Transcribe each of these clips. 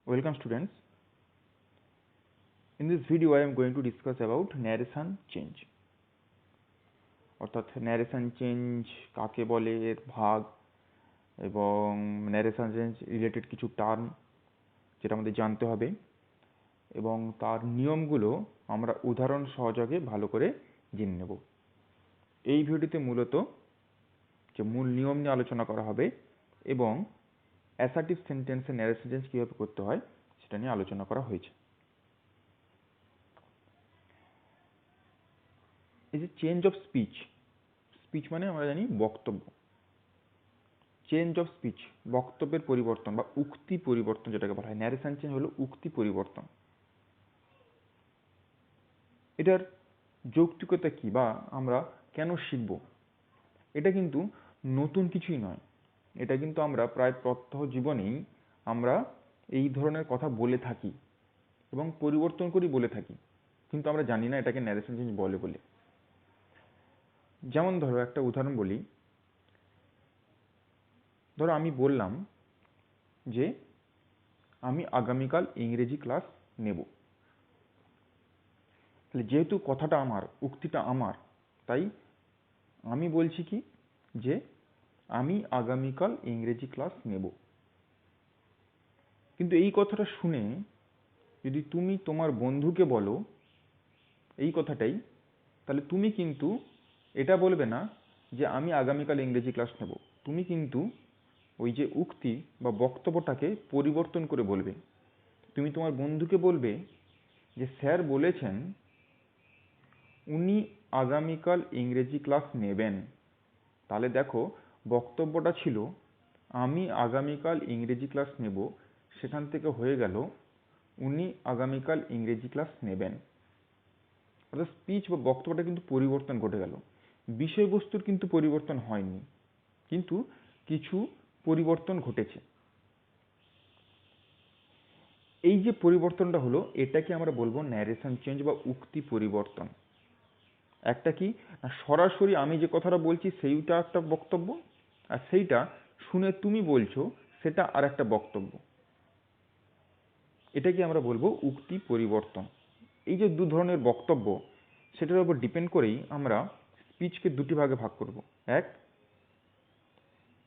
Welcome students. In this video I am going to discuss about narration change. অর্থাৎ narration change কাকে বলে, এর ভাগ এবং narration change রিলেটেড কিছু টার্ম যেটা আমাদের জানতে হবে এবং তার নিয়মগুলো আমরা উদাহরণ সহযোগে ভালো করে জেনে নেব। এই ভিডিওতে মূলত যে মূল নিয়ম নিয়ে আলোচনা করা হবে এবং অ্যাসার্টিভ সেন্টেন্সে narration change কিভাবে করতে হয় সেটা নিয়ে আলোচনা করা হয়েছে। এই যে চেঞ্জ অফ স্পিচ, স্পিচ মানে আমরা জানি বক্তব্য। চেঞ্জ অফ স্পিচ বক্তব্যের পরিবর্তন বা উক্তি পরিবর্তন যেটাকে বলা হয়। ন্যারেশন চেঞ্জ হলো উক্তি পরিবর্তন। এটার যৌক্তিকতা কি বা আমরা কেন শিখব? এটা কিন্তু নতুন কিছুই নয়, এটা কিন্তু আমরা প্রায় প্রত্যহ জীবনেই আমরা এই ধরনের কথা বলে থাকি এবং পরিবর্তন করি বলে থাকি, কিন্তু আমরা জানি না এটাকে ন্যারেশন চেঞ্জ বলে বলে। যেমন ধরো একটা উদাহরণ বলি, ধরো আমি বললাম যে আমি আগামীকাল ইংরেজি ক্লাস নেব। যেহেতু কথাটা আমার, উক্তিটা আমার, তাই আমি বলছি কি যে আমি আগামীকাল ইংরেজি ক্লাস নেব। কিন্তু এই কথাটা শুনে যদি তুমি তোমার বন্ধুকে বলো এই কথাটাই, তাহলে তুমি কিন্তু এটা বলবে না যে আমি আগামীকাল ইংরেজি ক্লাস নেব, তুমি কিন্তু ওই যে উক্তি বা বক্তব্যটাকে পরিবর্তন করে বলবে। তুমি তোমার বন্ধুকে বলবে যে স্যার বলেছেন উনি আগামীকাল ইংরেজি ক্লাস নেবেন। তাহলে দেখো বক্তব্যটা ছিল আমি আগামীকাল ইংরেজি ক্লাস নেব, সেখান থেকে হয়ে গেল উনি আগামীকাল ইংরেজি ক্লাস নেবেন। অর্থাৎ স্পিচ বা বক্তব্যটা কিন্তু পরিবর্তন ঘটে গেল। বিষয়বস্তুর কিন্তু পরিবর্তন হয়নি, কিন্তু কিছু পরিবর্তন ঘটেছে। এই যে পরিবর্তনটা হলো এটাকে আমরা বলবো ন্যারেশন চেঞ্জ বা উক্তি পরিবর্তন। একটা কি সরাসরি আমি যে কথাটা বলছি সেইটা একটা বক্তব্য, আর সেইটা শুনে তুমি বলছো সেটা আর একটা বক্তব্য। এটাকে আমরা বলবো উক্তি পরিবর্তন। এই যে দু ধরনের বক্তব্য, সেটার উপর ডিপেন্ড করেই আমরা স্পিচকে দুটি ভাগে ভাগ করব। এক,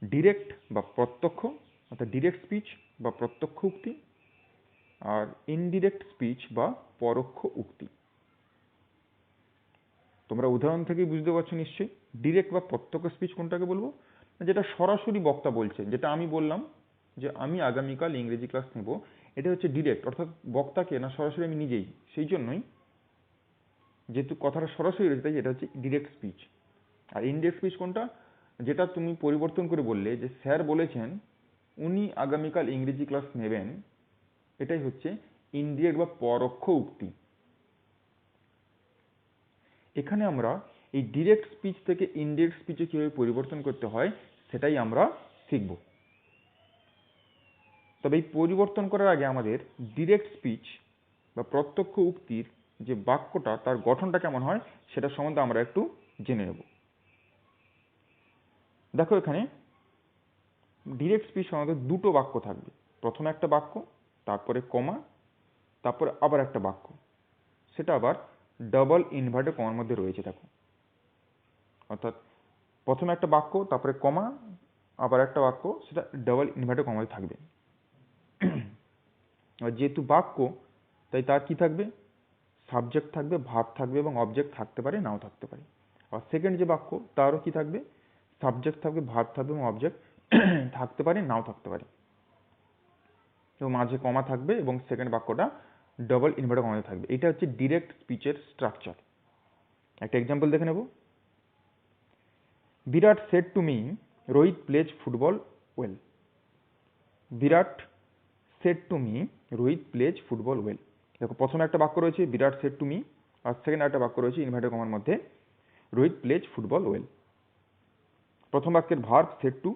ডিরেক্ট বা প্রত্যক্ষ অর্থাৎ ডিরেক্ট স্পিচ বা প্রত্যক্ষ উক্তি, আর ইনডিরেক্ট স্পিচ বা পরোক্ষ উক্তি। তোমরা উদাহরণ থেকেই বুঝতে পারছো নিশ্চয়ই ডিরেক্ট বা প্রত্যক্ষ স্পিচ কোনটাকে বলবো, যেটা সরাসরি বক্তা বলছে। যেটা আমি বললাম যে আমি আগামীকাল ইংরেজি ক্লাস নেব, এটা হচ্ছে ডিরেক্ট, অর্থাৎ বক্তাকে না সরাসরি আমি নিজেই। সেই জন্যই যেহেতু কথাটা সরাসরি রয়েছে তাই এটা হচ্ছে ডিরেক্ট স্পিচ। আর ইনডিরেক্ট স্পিচ কোনটা? যেটা তুমি পরিবর্তন করে বললে যে স্যার বলেছেন উনি আগামীকাল ইংরেজি ক্লাস নেবেন, এটাই হচ্ছে ইনডিরেক্ট বা পরোক্ষ উক্তি। এখানে আমরা এই ডিরেক্ট স্পিচ থেকে ইনডিরেক্ট স্পিচে কিভাবে পরিবর্তন করতে হয় সেটাই আমরা শিখব। তবে এই পরিবর্তন করার আগে আমাদের ডিরেক্ট স্পিচ বা প্রত্যক্ষ উক্তির যে বাক্যটা তার গঠনটা কেমন হয় সেটা সম্বন্ধে আমরা একটু জেনে নেব। দেখো এখানে ডিরেক্ট স্পিচ সাধারণত দুটো বাক্য থাকবে। প্রথমে একটা বাক্য, তারপরে কমা, তারপরে আবার একটা বাক্য। সেটা আবার ডাবল ইনভার্টেড কমার মধ্যে রয়েছে। দেখো অর্থাৎ প্রথমে একটা বাক্য, তারপরে কমা, আবার একটা বাক্য, সেটা ডাবল ইনভার্টেড কমার মধ্যে থাকবে। আর যেহেতু বাক্য তাই তার কি থাকবে? সাবজেক্ট থাকবে, ভার্ব থাকবে এবং অবজেক্ট থাকতে পারে, নাও থাকতে পারে। আর সেকেন্ড যে বাক্য তারও কি থাকবে? সাবজেক্ট থাকবে, ভার্ব থাকবে এবং অবজেক্ট থাকতে পারে, নাও থাকতে পারে। এবং মাঝে কমা থাকবে এবং সেকেন্ড বাক্যটা ডাবল ইনভার্টেড কমাতে থাকবে। এটা হচ্ছে ডিরেক্ট স্পিচের স্ট্রাকচার। একটা এক্সাম্পল দেখে নেব। Virat said to me Rohit plays football well. Virat said to me Rohit plays football well. দেখো প্রথমে একটা বাক্য রয়েছে বিরাট সেড টু মি, আর সেকেন্ড একটা বাক্য রয়েছে ইনভার্টেড কমার মধ্যে রোহিত প্লেজ ফুটবল ওয়েল। প্রথম বাক্যের ভার্ব সেড টু,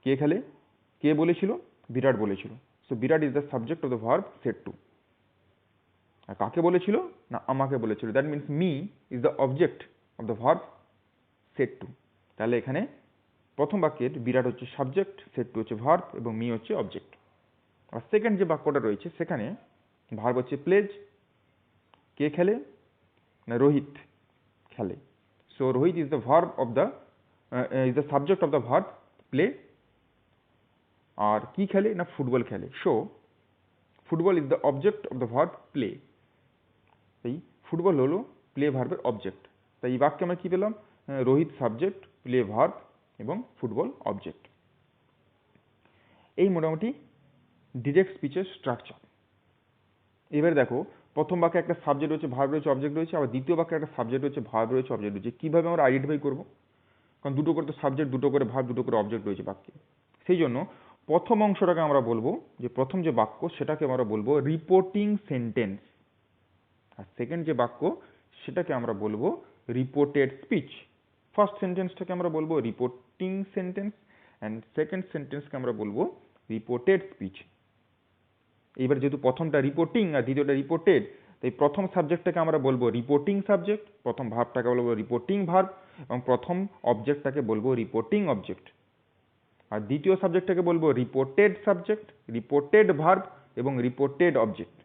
কে খেলে, কে বলেছিল? বিরাট বলেছিল। So Virat is the subject of the verb said to. আর কাকে বলেছিল? না আমাকে বলেছিল। That means me is the object of the verb said to. তাহলে এখানে প্রথম বাক্যের বিরাট হচ্ছে সাবজেক্ট, সেড টু হচ্ছে ভার্ব এবং মি হচ্ছে অবজেক্ট। আর সেকেন্ড যে বাক্যটা রয়েছে সেখানে ভার্ব হচ্ছে প্লেজ। কে খেলে? না রোহিত খেলে। So Rohit is the verb of the is the subject of the verb play. আর কি খেলে? না ফুটবল খেলে। So football is the object of the verb play. এই ফুটবল হলো প্লে ভার্বের অবজেক্ট। তাই এই বাক্যে আমরা কি পেলাম? রোহিত সাবজেক্ট, প্লে ভার্ব এবং ফুটবল অবজেক্ট। এই মোটামুটি ডিরেক্ট স্পিচের স্ট্রাকচার। এবার দেখো, প্রথম বাক্যে একটা সাবজেক্ট রয়েছে, ভার্ব রয়েছে, অবজেক্ট রয়েছে। আবার দ্বিতীয় বাক্যে একটা সাবজেক্ট রয়েছে, ভার্ব রয়েছে, অবজেক্ট রয়েছে। কীভাবে আমরা আইডেন্টিফাই করবো? কারণ দুটো করে তো সাবজেক্ট, দুটো করে ভার্ব, দুটো করে অবজেক্ট রয়েছে বাক্যে। সেই জন্য প্রথম অংশটাকে আমরা বলবো, যে প্রথম যে বাক্য সেটাকে আমরা বলবো রিপোর্টিং সেন্টেন্স। আর সেকেন্ড যে বাক্য সেটাকে আমরা বলবো রিপোর্টেড স্পিচ। ফার্স্ট সেন্টেন্সটাকে আমরা বলবো রিপোর্টিং সেন্টেন্স, অ্যান্ড সেকেন্ড সেন্টেন্সকে আমরা বলবো রিপোর্টেড স্পিচ। এইবার যেহেতু প্রথমটা রিপোর্টিং আর দ্বিতীয়টা রিপোর্টেড, তাই প্রথম সাবজেক্টটাকে আমরা বলবো রিপোর্টিং সাবজেক্ট, প্রথম ভার্বটাকে বলবো রিপোর্টিং ভার্ব, এবং প্রথম অবজেক্টটাকে বলবো রিপোর্টিং অবজেক্ট। আর দ্বিতীয় সাবজেক্টটাকে বলবো রিপোর্টেড সাবজেক্ট, রিপোর্টেড ভার্ব এবং রিপোর্টেড অবজেক্ট।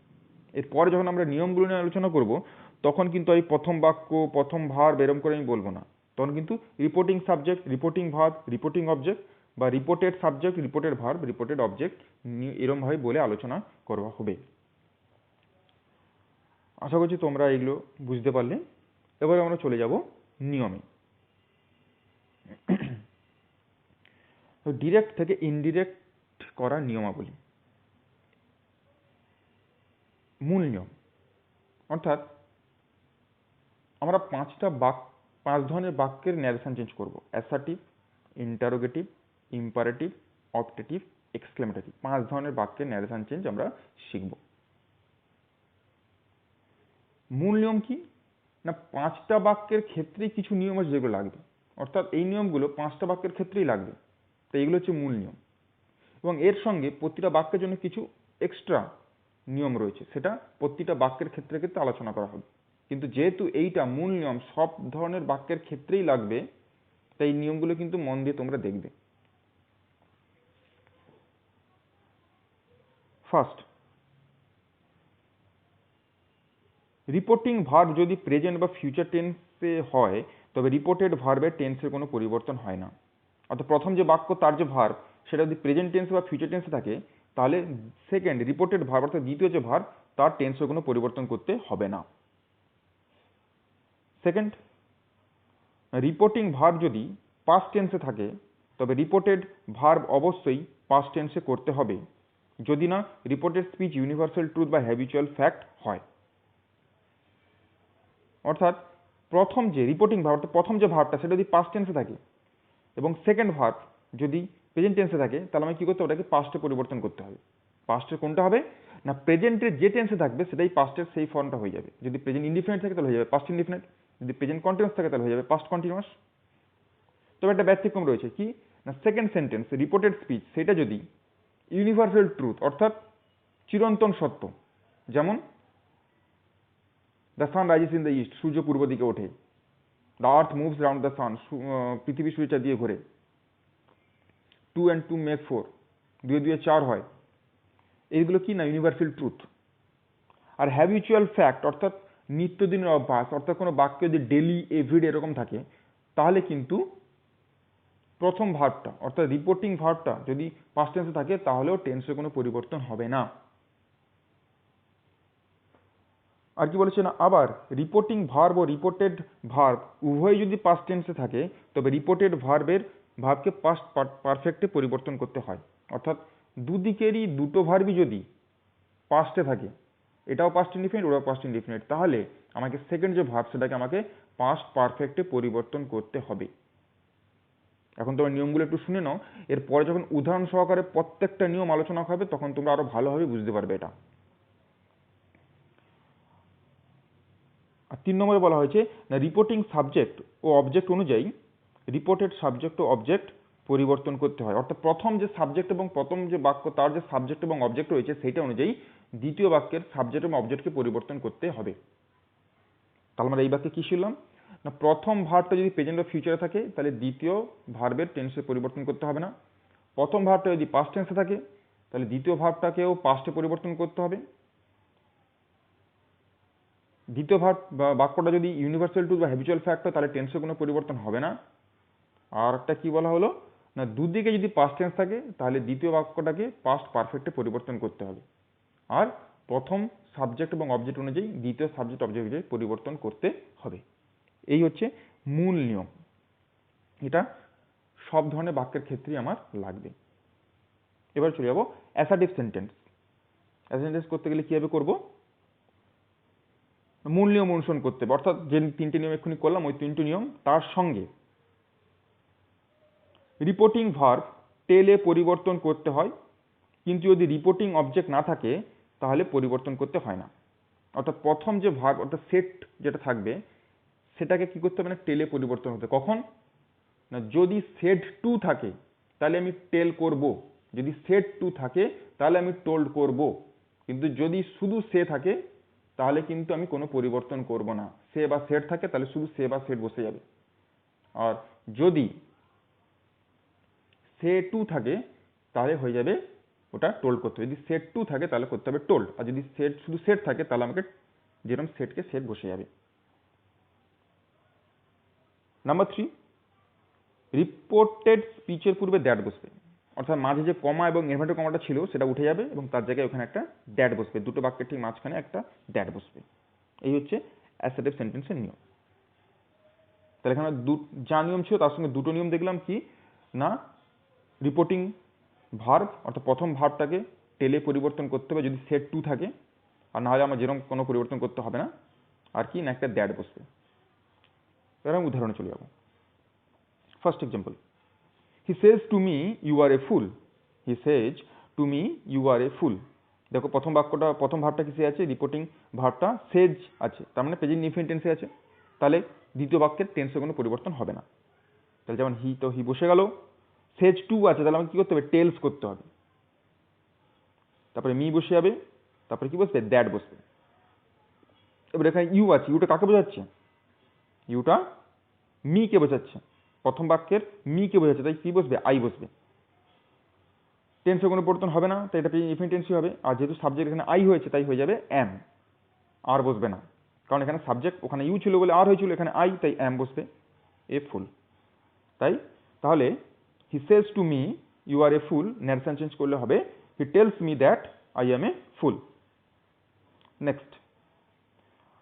এরপরে যখন আমরা নিয়মগুলো নিয়ে আলোচনা করব, তখন কিন্তু এই প্রথম বাক্য, প্রথম ভার্ব এরকম করে আমি বলবো না। তখন কিন্তু reporting subject, reporting verb, reporting object, বা reported subject, reported verb, reported object এরমভাবে বলে আলোচনা করা হবে। আশা করছি তোমরা এগুলো বুঝতে পারলে। এবারে আমরা চলে যাব নিয়মে। তো ডিরেক্ট থেকে ইনডিরেক্ট করার নিয়মাবলী। মূল নিয়ম অর্থাৎ আমরা পাঁচ ধরনের বাক্যের ন্যারেশন চেঞ্জ করব। Assertive, interrogative, imperative, optative, exclamatory. 5 ধরনের বাক্যের ন্যারেশন চেঞ্জ আমরা শিখব। মূল নিয়ম কি? না 5টা বাক্যের ক্ষেত্রেই কিছু নিয়ম আছে যেগুলো লাগবে। অর্থাৎ এই নিয়মগুলো 5টা বাক্যের ক্ষেত্রেই লাগবে। তো এইগুলো হচ্ছে মূল নিয়ম, এবং এর সঙ্গে প্রতিটা বাক্যের জন্য কিছু এক্সট্রা নিয়ম রয়েছে, সেটা প্রতিটা বাক্যের ক্ষেত্রে ক্ষেত্রে আলোচনা করা হবে। কিন্তু যেহেতু এইটা মূল নিয়ম, সব ধরনের বাক্যের ক্ষেত্রেই লাগবে, তাই এই নিয়মগুলো কিন্তু মন দিয়ে তোমরা দেখবে। ফার্স্ট, রিপোর্টিং ভার্ব যদি প্রেজেন্ট বা ফিউচার টেন্সে হয়, তবে রিপোর্টেড ভার্বের টেন্সের কোনো পরিবর্তন হয় না। অর্থাৎ প্রথম যে বাক্য তার যে ভার্ব সেটা যদি প্রেজেন্ট টেন্স বা ফিউচার টেন্সে থাকে, তাহলে সেকেন্ড রিপোর্টেড ভার্ব অর্থাৎ দ্বিতীয় যে ভার্ব তার টেন্সের কোনো পরিবর্তন করতে হবে না। সেকেন্ড, রিপোর্টিং ভার্ব যদি পাস্ট টেন্সে থাকে, তবে রিপোর্টেড ভার্ব অবশ্যই পাস্ট টেন্সে করতে হবে, যদি না রিপোর্টেড স্পিচ ইউনিভার্সাল ট্রুথ বা হ্যাবিচুয়াল ফ্যাক্ট হয়। অর্থাৎ প্রথম যে রিপোর্টিং ভার্ব অর্থাৎ প্রথম যে ভার্বটা সেটা যদি পাস্ট টেন্সে থাকে, এবং সেকেন্ড ভার্ব যদি প্রেজেন্ট টেন্সে থাকে, তাহলে আমি কি করতে হবে? ওটাকে পাস্টে পরিবর্তন করতে হবে। পাস্টের কোনটা হবে? না প্রেজেন্টের যে টেন্সে থাকবে সেটাই পাস্টের সেই ফর্মটা হয়ে যাবে। যদি প্রেজেন্ট ইনডিফিনিট থাকে তাহলে হয়ে যাবে পাস্ট ইনডিফিনিট, যদি প্রেজেন্ট কন্টিনিউয়াস থাকে তাহলে হয়ে যাবে পাস্ট কন্টিনিউয়াস। তবে একটা ব্যতিক্রম রয়েছে, কি না সেকেন্ড সেন্টেন্স রিপোর্টেড স্পিচ সেটা যদি ইউনিভার্সাল ট্রুথ অর্থাৎ চিরন্তন সত্য, যেমন the sun rises in the east, সূর্য পূর্ব দিকে ওঠে, the earth moves round the sun, পৃথিবী সূর্যটা দিয়ে ঘোরে, 2 and 2 make 4, 2 2 4 হয়, এইগুলো কি না ইউনিভার্সাল ট্রুথ। আর হ্যাবিচুয়াল ফ্যাক্ট অর্থাৎ নিত্যদিনের অভ্যাস, অর্থাৎ কোনো বাক্য যদি ডেলি এভরিডে এরকম থাকে, তাহলে কিন্তু প্রথম ভার্বটা অর্থাৎ রিপোর্টিং ভার্বটা যদি পাস্ট টেন্সে থাকে, তাহলেও টেন্সে কোনো পরিবর্তন হবে না। আর কি বলেছে না, আবার রিপোর্টিং ভার্ব ও রিপোর্টেড ভার্ব উভয় যদি পাস্ট টেন্সে থাকে, তবে রিপোর্টেড ভার্বকে পাস্ট পারফেক্টে পরিবর্তন করতে হয়। অর্থাৎ দুদিকেরই দুটো ভার্বই যদি পাস্টে থাকে, এটাও পাস্ট ইনডিফিনিট ওটাও পাস্ট ইনডিফিনিট, তাহলে আমাকে সেকেন্ড যে ভার্ব সেটাকে আমাকে পাস্ট পারফেক্টে পরিবর্তন করতে হবে। এখন তোমার নিয়মগুলো একটু শুনে নাও, এরপরে যখন উদাহরণ সহকারে প্রত্যেকটা নিয়ম আলোচনা হবে, তখন তোমরা আরো ভালোভাবে বুঝতে পারবে এটা। আর 3 নম্বরে বলা হয়েছে না রিপোর্টিং সাবজেক্ট ও অবজেক্ট অনুযায়ী রিপোর্টেড সাবজেক্ট ও অবজেক্ট পরিবর্তন করতে হয়। অর্থাৎ প্রথম যে সাবজেক্ট এবং প্রথম যে বাক্য তার যে সাবজেক্ট এবং অবজেক্ট রয়েছে সেইটা অনুযায়ী দ্বিতীয় বাক্যের সাবজেক্ট এবং অবজেক্টকে পরিবর্তন করতে হবে। তাহলে আমরা এই বাক্যে কি শিখলাম না, প্রথম ভার্বটা যদি প্রেজেন্ট বা ফিউচারে থাকে, তাহলে দ্বিতীয় ভার্বের টেন্সে পরিবর্তন করতে হবে না। প্রথম ভার্বটা যদি পাস্ট টেন্সে থাকে, তাহলে দ্বিতীয় ভার্বটাকেও পাস্টে পরিবর্তন করতে হবে। দ্বিতীয় ভার্ব বা বাক্যটা যদি ইউনিভার্সাল ট্রুথ বা হ্যাবিচুয়াল ফ্যাক্ট হয় তাহলে টেন্সে কোনো পরিবর্তন হবে না। আর একটা কি বলা হলো না, দুদিকে যদি পাস্ট টেন্স থাকে তাহলে দ্বিতীয় বাক্যটাকে পাস্ট পারফেক্টে পরিবর্তন করতে হবে, আর প্রথম সাবজেক্ট এবং অবজেক্ট অনুযায়ী দ্বিতীয় সাবজেক্ট অবজেক্ট অনুযায়ী পরিবর্তন করতে হবে। এই হচ্ছে মূল নিয়ম, এটা সব ধরনের বাক্যের ক্ষেত্রেই আমার লাগবে। এবার চলে যাবো অ্যাসার্টিভ সেন্টেন্স। অ্যাসার্টিভ সেন্টেন্স করতে গেলে কিভাবে করব, মূল নিয়ম অনুসরণ করতে হবে, অর্থাৎ যে তিনটে নিয়ম এক্ষুনি করলাম ওই তিনটে নিয়ম, তার সঙ্গে রিপোর্টিং ভার্ব টেলে পরিবর্তন করতে হয়, কিন্তু যদি রিপোর্টিং অবজেক্ট না থাকে তাহলে পরিবর্তন করতে হয় না। অর্থাৎ প্রথম যে ভার্ব অর্থাৎ সেট যেটা থাকবে সেটাকে কি করতে হবে না, টেলে পরিবর্তন হতে। কখন না, যদি সেট টু থাকে তাহলে আমি টেল করব, যদি সেট টু থাকে তাহলে আমি টোল্ড করব, কিন্তু যদি শুধু সে থাকে তাহলে কিন্তু আমি কোনো পরিবর্তন করব না। সে বা সেট থাকে তাহলে শুধু সে বা সেট বসে যাবে। আর যদি সে টু থাকে তাহলে হয়ে যাবে ওটা টোল্ড করতে হবে। যদি সেট টু থাকে তাহলে করতে হবে টোল্ড, আর যদি সেট শুধু সেট থাকে তাহলে আমাকে যেরকম সেটকে সেট বসে যাবে। নাম্বার 3, রিপোর্টেড স্পিচের পূর্বে দ্যাট বসবে, অর্থাৎ মাঝে যে কমা এবং ইনভার্টেড কমাটা ছিল সেটা উঠে যাবে এবং তার জায়গায় ওখানে একটা দ্যাট বসবে, দুটো বাক্যের ঠিক মাঝখানে একটা দ্যাট বসবে। এই হচ্ছে অ্যাসার্টিভ সেন্টেন্সের নিয়ম। তাহলে এখানে যা নিয়ম ছিল তার সঙ্গে দুটো নিয়ম দেখলাম, কি না, রিপোর্টিং ভার্ব অর্থাৎ প্রথম ভার্বটাকে টেলে পরিবর্তন করতে হবে যদি সেট টু থাকে, আর না হলে আমার যেরকম কোনো পরিবর্তন করতে হবে না, আর কি না একটা দ্যাট বসবে। এবার আমি উদাহরণে চলে যাব। First example, he says to me you are a fool. He says to me you are a fool. দেখো প্রথম বাক্যটা প্রথম ভার্বটা কিসে আছে, রিপোর্টিং ভার্বটা সেজ আছে, তার মানে প্রেজেন্ট ইনফিনিট টেন্সে আছে, তাহলে দ্বিতীয় বাক্যের টেন্সে কোনো পরিবর্তন হবে না। তাহলে যেমন হি, তো হি বসে গেল, সেজ টু আছে তাহলে আমাকে কি করতে হবে, টেলস করতে হবে, তারপরে মি বসে যাবে, তারপরে কি বসবে, দ্যাট বসবে। এবার এখানে ইউ আছে, ইউটা কাকে বোঝাচ্ছে, ইউটা মি কে বোঝাচ্ছে, প্রথম বাক্যের মি কে বোঝাচ্ছে, তাই কি বসবে, আই বসবে। টেন্সে কোনো পরিবর্তন হবে না, তাই এটা ইনফিনিট টেন্সই হবে। আর যেহেতু সাবজেক্ট এখানে আই হয়েছে তাই হয়ে যাবে এম, আর বসবে না, কারণ এখানে সাবজেক্ট ওখানে ইউ ছিল বলে আর হয়েছিল, এখানে আই তাই এম বসবে, এ ফুল। তাই তাহলে he says to me you are a fool, narration change করলে হবে he tells me that I am a fool. Next,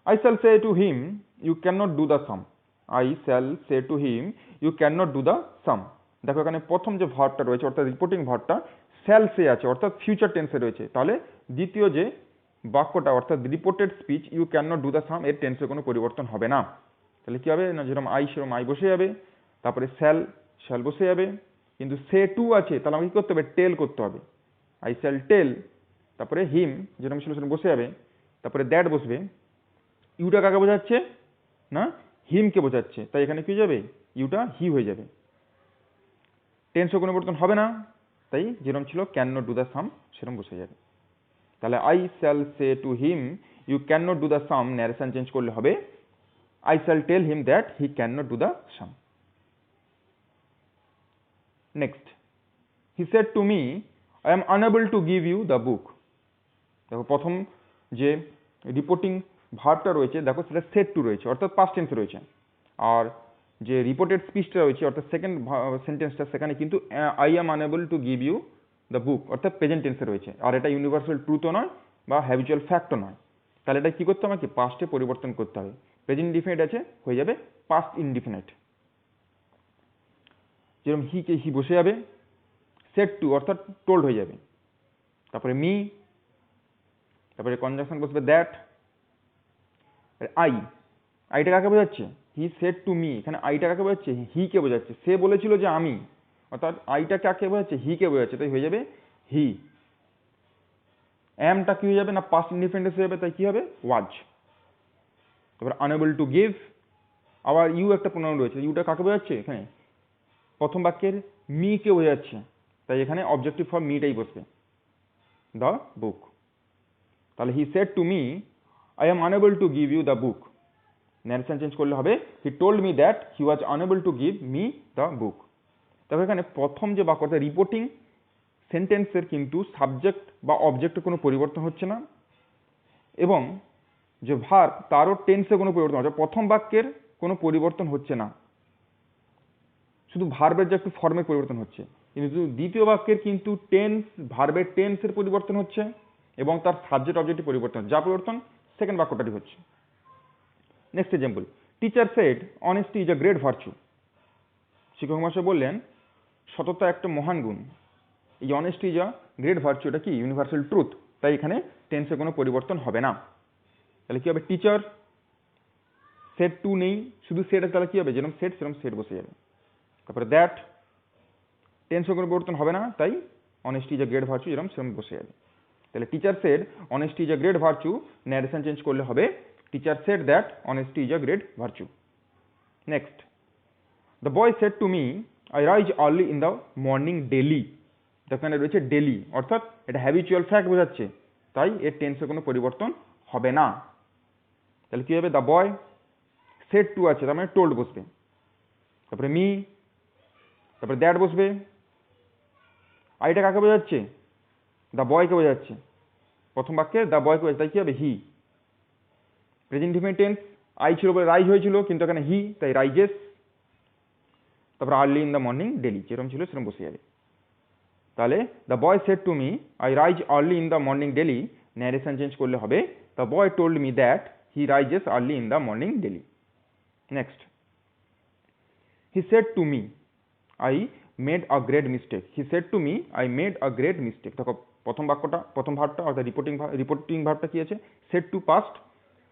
I shall say to him, you cannot do the sum. I shall say to him, you cannot do the sum. দেখো এখানে প্রথম যে ভার্বটা রয়েছে অর্থাৎ reporting ভার্বটা shall সে আছে অর্থাৎ future টেন্সে রয়েছে, তাহলে দ্বিতীয় যে বাক্যটা অর্থাৎ reported speech you can not do the same এর টেন্সে কোনো পরিবর্তন হবে না। তাহলে কি হবে না, যেরকম আই সেরকম আই বসে যাবে, তারপরে শ্যাল বসে যাবে, কিন্তু সে টু আছে তাহলে আমাকে কি করতে হবে, টেল করতে হবে, আই শ্যাল টেল, তারপরে হিম যেরকম ছিল সেরকম বসে যাবে, তারপরে দ্যাট বসবে। ইউটা কাকে বোঝাচ্ছে না, হিমকে বোঝাচ্ছে, তাই এখানে কি হয়ে যাবে, ইউটা হি হয়ে যাবে, টেন্সে কোনো পরিবর্তন হবে না, তাই যেরকম ছিল can not do the same সেরকম বসে যাবে। তাহলে I shall say to him you can not do the same, narration change করলে হবে I shall tell him that he can not do the same. Next, he said to me I am unable to give you the book. দেখো প্রথম যে reporting ভার্বটা রয়েছে দেখো সেটা set two রয়েছে অর্থাৎ পাস্ট টেন্সে রয়েছে, আর যে রিপোর্টেড স্পিচটা রয়েছে অর্থাৎ সেকেন্ড সেন্টেন্সটা সেখানে কিন্তু I am unable to give you the book অর্থাৎ প্রেজেন্ট টেন্সে রয়েছে, আর এটা ইউনিভার্সাল ট্রুথও নয় বা হ্যাবিচুয়াল ফ্যাক্টও নয়। তাহলে এটা কি করতে হবে, আমাকে পাস্টে পরিবর্তন করতে হবে, প্রেজেন্ট ইনডিফিনিট আছে হয়ে যাবে পাস্ট ইনডিফিনিট। যেরকম হি কে হি বসে যাবে, সেট টু অর্থাৎ টোল্ড হয়ে যাবে, তারপরে মি, তারপরে কনজাংশন বসবে দ্যাট, আইটা কাকে বোঝাচ্ছে, হি সেড টু মি, এখানে আইটা কাকে বোঝাচ্ছে, হি কে বোঝাচ্ছে, সে বলেছিল যে আমি, অর্থাৎ আইটা কাকে বোঝাচ্ছে, হি কে বোঝাচ্ছে, তাই হয়ে যাবে হি। এমটা কি হয়ে যাবে না, পাস্ট ইনডিফিনিট হয়ে যাবে, তাই কি হবে, ওয়াজ। তারপর আনএবল টু গিভ, আবার ইউ একটা প্রোনাউন রয়েছে, ইউটা কাকে বোঝাচ্ছে, এখানে প্রথম বাক্যের মি কে বোঝাচ্ছে, তাই এখানে অবজেক্টিভ ফর মিটাই বসবে, দ্য বুক। তাহলে he said to me I am unable to give you the book, narration change করলে হবে he told me that he was unable to give me the book. তবে এখানে প্রথম যে বাক্যটা রিপোর্টিং সেন্টেন্সের কিন্তু সাবজেক্ট বা অবজেক্টে কোনো পরিবর্তন হচ্ছে না, এবং যে ভার্ব তারও টেন্সে কোনো পরিবর্তন হচ্ছে, প্রথম বাক্যের কোনো পরিবর্তন হচ্ছে না, শুধু ভার্বের যে একটু ফর্মের পরিবর্তন হচ্ছে। কিন্তু দ্বিতীয় বাক্যের কিন্তু টেন্স, ভার্বের টেন্সের পরিবর্তন হচ্ছে এবং তার সাবজেক্ট অবজেক্টের পরিবর্তন, যা পরিবর্তন সেকেন্ড বাক্যটারই হচ্ছে। Next example, teacher said honesty is a great virtue. শিক্ষক মহাশয় বললেন সততা একটা মহান গুণ। এই honesty is a great virtue, এটা কি ইউনিভার্সাল ট্রুথ, তাই এখানে টেন্সে কোনো পরিবর্তন হবে না। তাহলে কি হবে, টিচার সেড টু নেই, শুধু সেড আছে, তাহলে কি হবে, যেরকম সেড সেরকম সেড বসে যাবে। তারপরে দ্যাট টেন্সে কোনো পরিবর্তন হবে না, তাই honesty is a great virtue যেরকম সেরকম বসে যাবে। তাহলে teacher said honesty is a great virtue, narration change করলে হবে teacher said that honesty is a great virtue. Next, the boy said to me I rise early in the morning daily. যেখানে রয়েছে daily, অর্থাৎ এটা habitual fact বোঝাচ্ছে, তাই এর টেন্সে কোনো পরিবর্তন হবে না। তাহলে কি হবে, দ্য বয় সেড টু আছে, তার মানে টোল্ড বসবে, তারপরে মি, তারপরে দ্যাট বসবে। আইটা কাকে বোঝাচ্ছে, দ্য বয়কে বোঝাচ্ছে, প্রথম বাক্যে দ্য বয়কে বোঝাচ্ছে, তাই কি হবে হি। প্রেজেন্ট ইনডিফিনিট টেন্স, আই ছিল বলে রাইজ হয়েছিল, কিন্তু এখানে হি, তাই রাইজেস। তারপর early in the morning daily, যেরকম ছিল সেরকম বসে যাবে। তাহলে the boy said to me I rise early in the morning daily, narration change করলে হবে the boy told me that he rises early in the morning daily. Next, he said to me I made a great mistake. He said to me I made a great mistake. দেখো প্রথম বাক্যটা, প্রথম ভার্বটা অর্থাৎ reporting ভার্বটা কি আছে, said to past,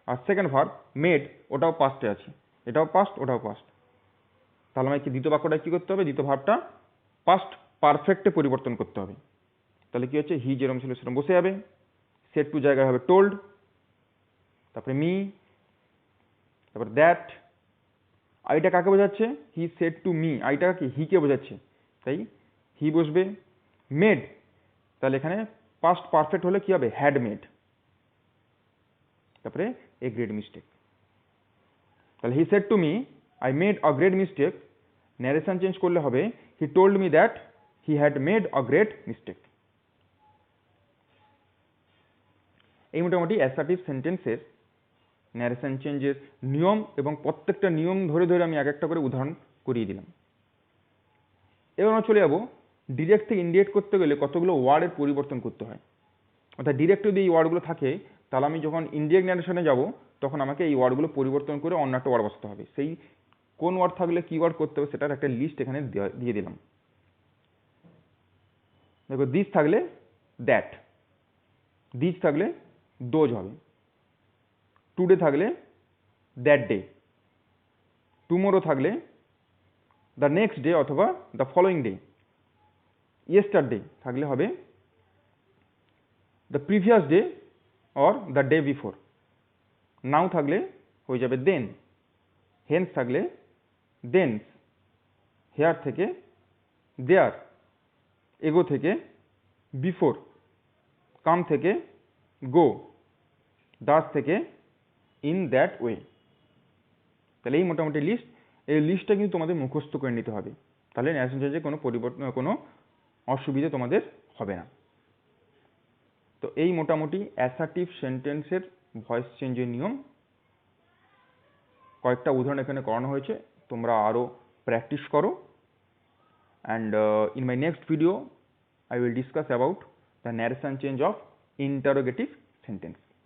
আর second verb made ওটাও পাস্টে আছে, এটাও পাস্ট ওটাও পাস্ট। তাহলে আমাকে দ্বিতীয় বাক্যটা কি করতে হবে, দ্বিতীয় ভার্বটা পাস্ট পারফেক্টে পরিবর্তন করতে হবে। তাহলে কি হচ্ছে, হি যেরকম ছিল সেরকম বসে যাবে, সেড টু জায়গায় হবে টোল্ড, তারপরে মি, তারপরে দ্যাট। আইটা কাকে বোঝাচ্ছে, হি সেড টু মি, আইটা কি হিকে বোঝাচ্ছে, তাই হি বসবে। মেড, তাহলে এখানে পাস্ট পারফেক্ট হলে কি হবে, হ্যাড মেড, তারপরে এ গ্রেট মিস্টেক। তাহলে he said to me I made a great mistake, narration change করলে হবে he told me that he had made a great mistake. এই মোটামুটি অ্যাসার্টিভ সেন্টেন্সের ন্যারেশন চেঞ্জের নিয়ম, এবং প্রত্যেকটা নিয়ম ধরে ধরে আমি এক একটা করে উদাহরণ করিয়ে দিলাম। এবার আমরা চলে যাবো ডিরেক্ট থেকে ইনডিরেক্ট করতে গেলে কতগুলো ওয়ার্ডের পরিবর্তন করতে হয়। অর্থাৎ ডিরেক্ট যদি এই ওয়ার্ডগুলো থাকে, তাহলে আমি যখন ইনডিরেক্ট ন্যারেশনে যাব তখন আমাকে এই ওয়ার্ডগুলো পরিবর্তন করে অন্য একটা ওয়ার্ড বসাতে হবে। সেই কোন ওয়ার্ড থাকলে কি ওয়ার্ড করতে হবে সেটার একটা লিস্ট এখানে দিয়ে দিলাম। দেখো, দিস থাকলে দ্যাট, দিস থাকলে দোজ হবে, টুডে থাকলে দ্যাট ডে, টুমোরো থাকলে দ্য নেক্সট ডে অথবা দ্য ফলোয়িং ডে, ইয়েস্টারডে থাকলে হবে the previous day or the day before, now থাকলে হয়ে যাবে দেন, হেন্স থাকলে দেনস, হেয়ার থেকে দেয়ার, এগো থেকে বিফোর, কাম থেকে গো, দাস থেকে ইন দ্যাট ওয়ে। তাহলে এই মোটামুটি লিস্ট, এই লিস্টটা কিন্তু তোমাদের মুখস্থ করে নিতে হবে, তাহলে ন্যারেশন চেঞ্জে কোনো পরিবর্তন, কোনো অসুবিধা তোমাদের হবে না। তো এই মোটামুটি অ্যাসার্টিভ সেন্টেন্সের ভয়েস চেঞ্জের নিয়ম, কয়েকটা উদাহরণ এখানে করানো হয়েছে, তোমরা আরও প্র্যাকটিস করো। And in my next video I will discuss about the narration change of interrogative sentence.